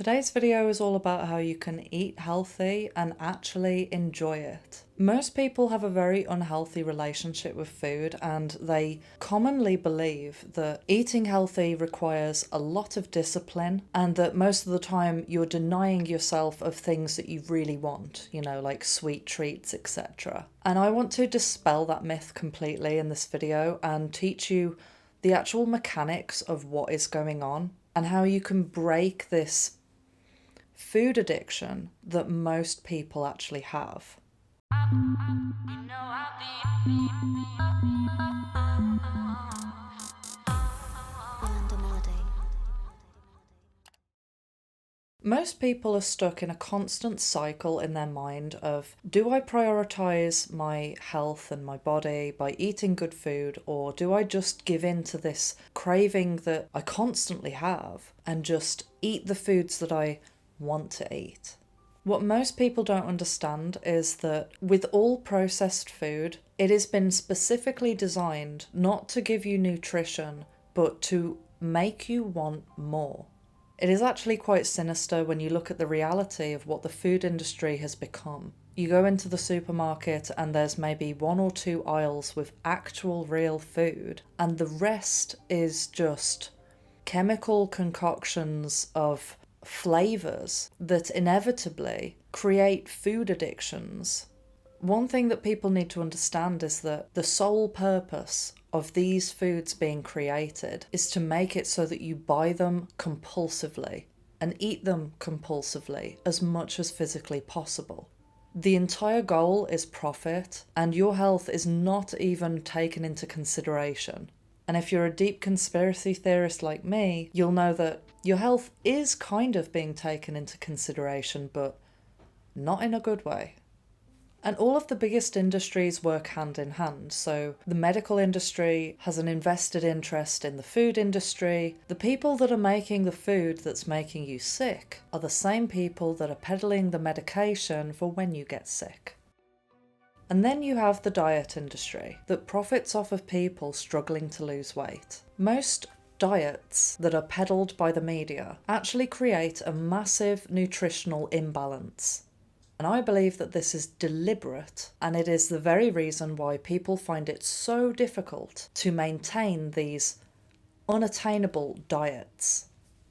Today's video is all about how you can eat healthy and actually enjoy it. Most people have a very unhealthy relationship with food, and they commonly believe that eating healthy requires a lot of discipline and that most of the time you're denying yourself of things that you really want, like sweet treats, etc. And I want to dispel that myth completely in this video and teach you the actual mechanics of what is going on and how you can break this food addiction that most people actually have. Most people are stuck in a constant cycle in their mind of, do I prioritize my health and my body by eating good food, or do I just give in to this craving that I constantly have and just eat the foods that I want to eat? What most people don't understand is that with all processed food, it has been specifically designed not to give you nutrition, but to make you want more. It is actually quite sinister when you look at the reality of what the food industry has become. You go into the supermarket and there's maybe 1 or 2 aisles with actual real food, and the rest is just chemical concoctions of flavors that inevitably create food addictions. One thing that people need to understand is that the sole purpose of these foods being created is to make it so that you buy them compulsively and eat them compulsively as much as physically possible. The entire goal is profit, and your health is not even taken into consideration. And if you're a deep conspiracy theorist like me, you'll know that your health is kind of being taken into consideration, but not in a good way. And all of the biggest industries work hand in hand. So the medical industry has an invested interest in the food industry. The people that are making the food that's making you sick are the same people that are peddling the medication for when you get sick. And then you have the diet industry that profits off of people struggling to lose weight. Most diets that are peddled by the media actually create a massive nutritional imbalance. And I believe that this is deliberate, and it is the very reason why people find it so difficult to maintain these unattainable diets.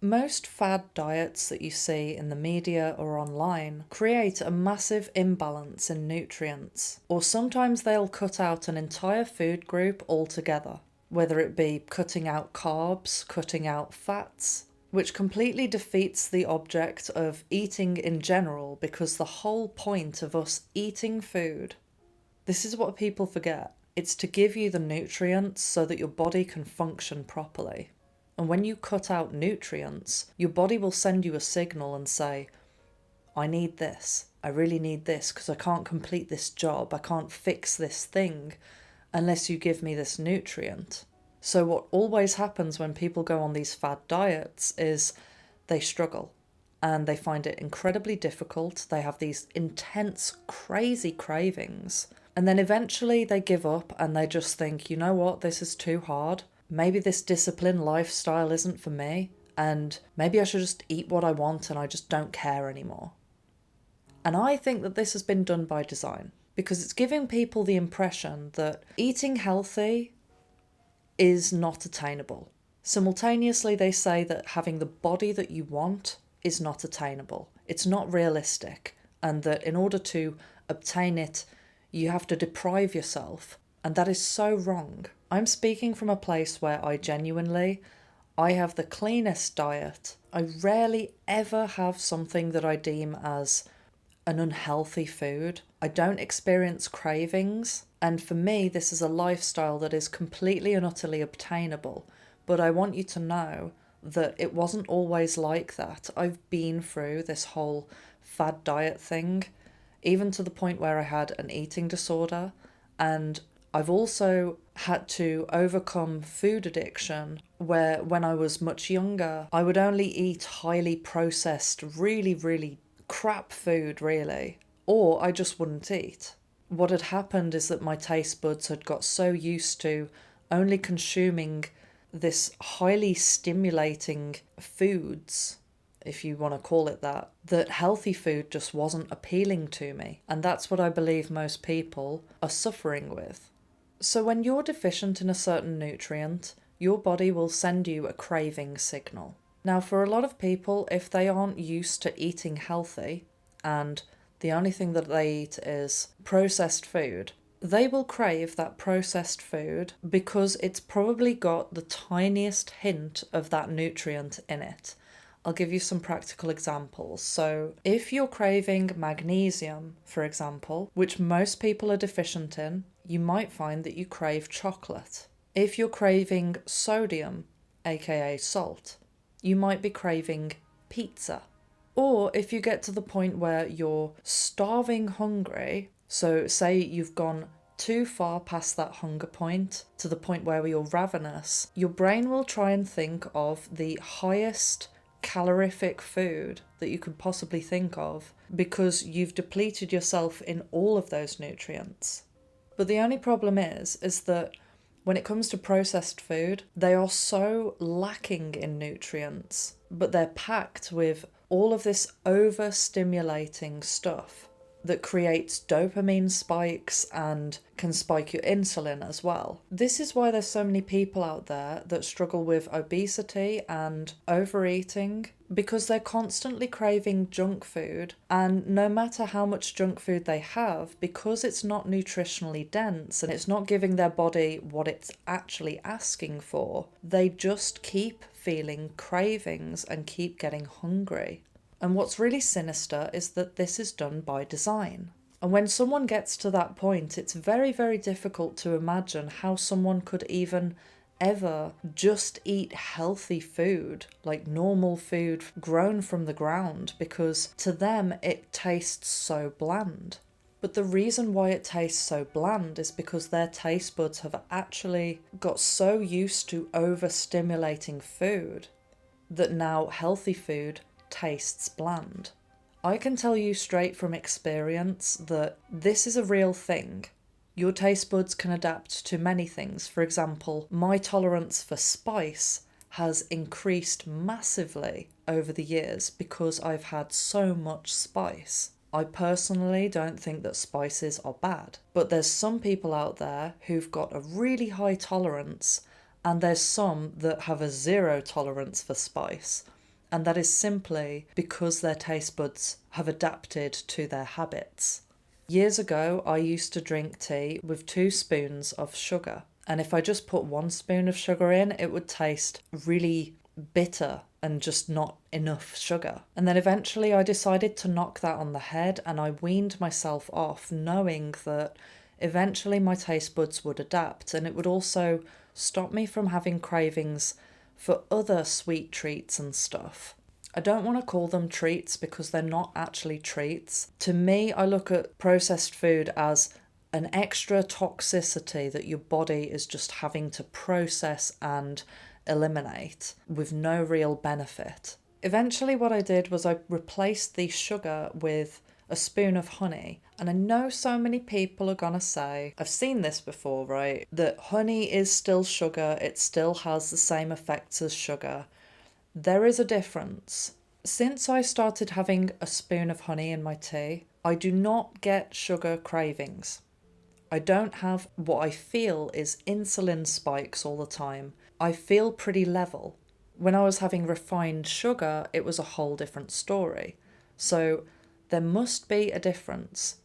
Most fad diets that you see in the media or online create a massive imbalance in nutrients, or sometimes they'll cut out an entire food group altogether, whether it be cutting out carbs, cutting out fats, which completely defeats the object of eating in general, because the whole point of us eating food, this is what people forget, it's to give you the nutrients so that your body can function properly. And when you cut out nutrients, your body will send you a signal and say, I need this, I really need this, because I can't complete this job, I can't fix this thing unless you give me this nutrient. So what always happens when people go on these fad diets is they struggle and they find it incredibly difficult. They have these intense, crazy cravings. And then eventually they give up and they just think, you know what, this is too hard. Maybe this disciplined lifestyle isn't for me. And maybe I should just eat what I want and I just don't care anymore. And I think that this has been done by design, because it's giving people the impression that eating healthy is not attainable. Simultaneously, they say that having the body that you want is not attainable. It's not realistic, and that in order to obtain it, you have to deprive yourself. And that is so wrong. I'm speaking from a place where I have the cleanest diet. I rarely ever have something that I deem as an unhealthy food. I don't experience cravings. And for me, this is a lifestyle that is completely and utterly obtainable. But I want you to know that it wasn't always like that. I've been through this whole fad diet thing, even to the point where I had an eating disorder. And I've also had to overcome food addiction, where when I was much younger, I would only eat highly processed, really, really crap food, really, or I just wouldn't eat. What had happened is that my taste buds had got so used to only consuming this highly stimulating foods if you want to call it that healthy food just wasn't appealing to me. And that's what I believe most people are suffering with. So when you're deficient in a certain nutrient, your body will send you a craving signal. Now, for a lot of people, if they aren't used to eating healthy and the only thing that they eat is processed food, they will crave that processed food because it's probably got the tiniest hint of that nutrient in it. I'll give you some practical examples. So if you're craving magnesium, for example, which most people are deficient in, you might find that you crave chocolate. If you're craving sodium, aka salt, you might be craving pizza. Or if you get to the point where you're starving hungry, so say you've gone too far past that hunger point, to the point where you're ravenous, your brain will try and think of the highest calorific food that you could possibly think of because you've depleted yourself in all of those nutrients. But the only problem is that when it comes to processed food, they are so lacking in nutrients, but they're packed with all of this overstimulating stuff that creates dopamine spikes and can spike your insulin as well. This is why there's so many people out there that struggle with obesity and overeating, because they're constantly craving junk food, and no matter how much junk food they have, because it's not nutritionally dense and it's not giving their body what it's actually asking for, they just keep feeling cravings and keep getting hungry. And what's really sinister is that this is done by design. And when someone gets to that point, it's very, very difficult to imagine how someone could even ever just eat healthy food, like normal food grown from the ground, because to them it tastes so bland. But the reason why it tastes so bland is because their taste buds have actually got so used to overstimulating food that now healthy food tastes bland. I can tell you straight from experience that this is a real thing. Your taste buds can adapt to many things. For example, my tolerance for spice has increased massively over the years because I've had so much spice. I personally don't think that spices are bad, but there's some people out there who've got a really high tolerance, and there's some that have a zero tolerance for spice. And that is simply because their taste buds have adapted to their habits. Years ago, I used to drink tea with 2 spoons of sugar. And if I just put 1 spoon of sugar in, it would taste really bitter and just not enough sugar. And then eventually I decided to knock that on the head, and I weaned myself off, knowing that eventually my taste buds would adapt, and it would also stop me from having cravings for other sweet treats and stuff. I don't want to call them treats because they're not actually treats. To me, I look at processed food as an extra toxicity that your body is just having to process and eliminate with no real benefit. Eventually what I did was I replaced the sugar with a spoon of honey. And I know so many people are gonna say, I've seen this before, right? That honey is still sugar, it still has the same effects as sugar. There is a difference. Since I started having a spoon of honey in my tea, I do not get sugar cravings. I don't have what I feel is insulin spikes all the time. I feel pretty level. When I was having refined sugar, it was a whole different story. So there must be a difference.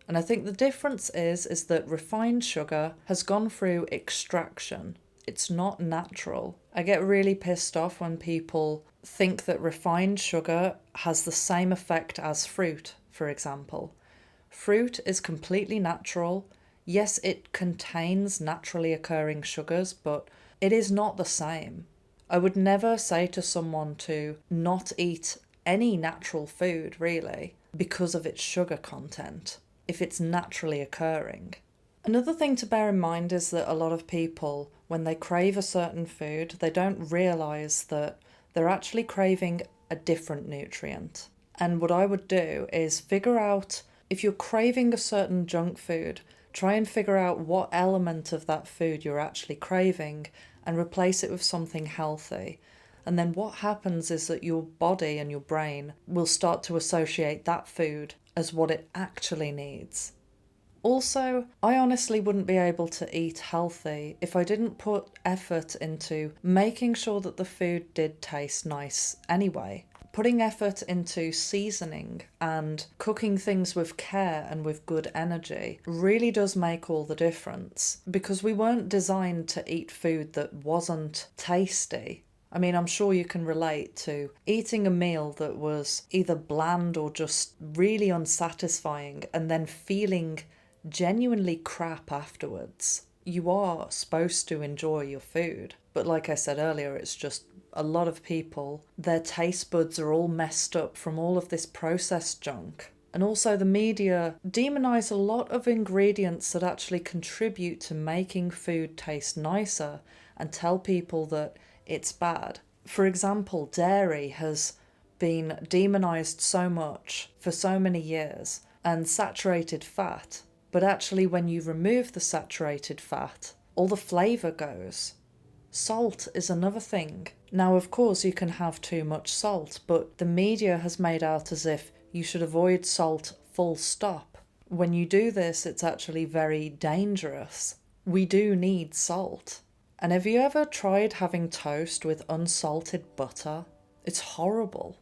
And I think the difference is that refined sugar has gone through extraction. It's not natural. I get really pissed off when people think that refined sugar has the same effect as fruit, for example. Fruit is completely natural. Yes, it contains naturally occurring sugars, but it is not the same. I would never say to someone to not eat any natural food, really, because of its sugar content, if it's naturally occurring. Another thing to bear in mind is that a lot of people, when they crave a certain food, they don't realise that they're actually craving a different nutrient. And what I would do is figure out, if you're craving a certain junk food, try and figure out what element of that food you're actually craving and replace it with something healthy. And then what happens is that your body and your brain will start to associate that food as what it actually needs. Also, I honestly wouldn't be able to eat healthy if I didn't put effort into making sure that the food did taste nice anyway. Putting effort into seasoning and cooking things with care and with good energy really does make all the difference, because we weren't designed to eat food that wasn't tasty. I mean, I'm sure you can relate to eating a meal that was either bland or just really unsatisfying and then feeling genuinely crap afterwards. You are supposed to enjoy your food, but like I said earlier, it's just a lot of people, their taste buds are all messed up from all of this processed junk. And also the media demonize a lot of ingredients that actually contribute to making food taste nicer and tell people that it's bad. For example, dairy has been demonized so much for so many years, and saturated fat. But actually, when you remove the saturated fat, all the flavour goes. Salt is another thing. Now, of course, you can have too much salt, but the media has made out as if you should avoid salt full stop. When you do this, it's actually very dangerous. We do need salt. And have you ever tried having toast with unsalted butter? It's horrible.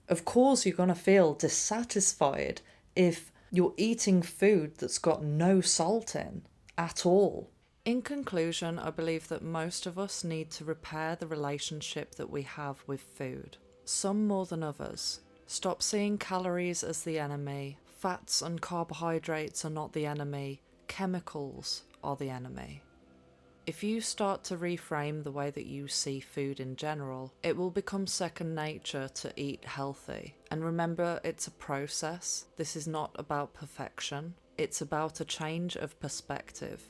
Of course, you're going to feel dissatisfied if you're eating food that's got no salt in at all. In conclusion, I believe that most of us need to repair the relationship that we have with food, some more than others. Stop seeing calories as the enemy. Fats and carbohydrates are not the enemy. Chemicals are the enemy. If you start to reframe the way that you see food in general, it will become second nature to eat healthy. And remember, it's a process. This is not about perfection. It's about a change of perspective.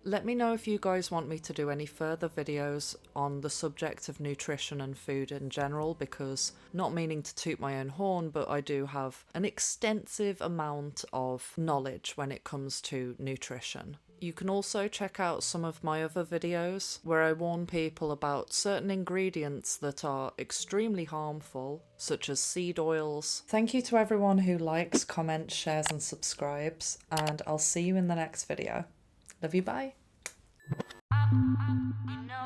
Let me know if you guys want me to do any further videos on the subject of nutrition and food in general, because, not meaning to toot my own horn, but I do have an extensive amount of knowledge when it comes to nutrition. You can also check out some of my other videos where I warn people about certain ingredients that are extremely harmful, such as seed oils. Thank you to everyone who likes, comments, shares and subscribes, and I'll see you in the next video. Love you, bye. You know